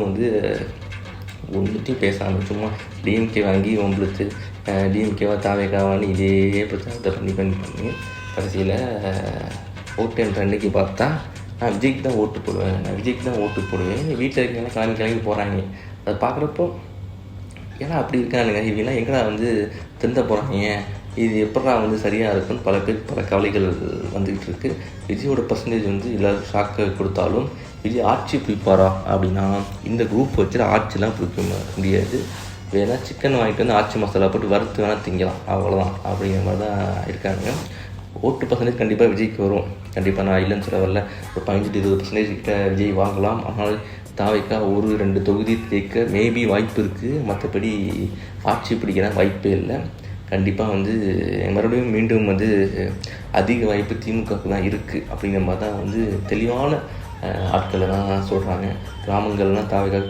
வந்து ஒன்றுத்தையும் பேசாமல் சும்மா டிஎம்கே வாங்கி உங்களுக்கு டிஎம்கேவா தாவேக்காவான்னு இதே பிரச்சாரத்தை பண்ணி கடைசியில் ஓட்டு என்ற அன்றைக்கி பார்த்தா நான் விஜய்க்கு தான் ஓட்டு போடுவேன் வீட்டில் இருக்கவங்க கிளம்பி போகிறாங்க. அதை பார்க்குறப்போ ஏன்னா அப்படி இருக்கானுங்க இவங்கெல்லாம் எங்கடா வந்து திருந்த போகிறாங்க, இது எப்படா வந்து சரியாக இருக்குன்னு பல பேர் பல கவலைகள் வந்துக்கிட்டு இருக்குது. விஜயோட பர்சன்டேஜ் வந்து எல்லோரும் ஷாக்கை கொடுத்தாலும் விஜய் ஆட்சி பிடிப்பாரா அப்படின்னா இந்த குரூப் வச்சுட்டு ஆட்சிலாம் பிடிக்க முடியாது. வேணா சிக்கன் வாங்கிட்டு வந்து ஆட்சி மசாலா போட்டு வறுத்து வேணால் திங்கலாம், அவ்வளோதான் அப்படிங்கிற மாதிரி தான் இருக்காங்க. ஓட்டு பர்சன்டேஜ் கண்டிப்பாக விஜய்க்கு வரும். கண்டிப்பாக நான் இல்லைன்னு சொல்ல வரல, ஒரு 15-20% கிட்ட விஜய் வாங்கலாம். ஆனால் தாவைக்கா 1-2 தொகுதி ஜெயிக்க மேபி வாய்ப்பு இருக்குது. மற்றபடி ஆட்சி பிடிக்கிறேன் வாய்ப்பே இல்லை. கண்டிப்பாக வந்து மீண்டும் வந்து அதிக வாய்ப்பு திமுகவுக்கு தான் இருக்குது அப்படிங்கிற மாதிரி தான் வந்து தெளிவான ஆட்களை தான் சொல்கிறாங்க. கிராமங்கள்லாம் தாவைக்கா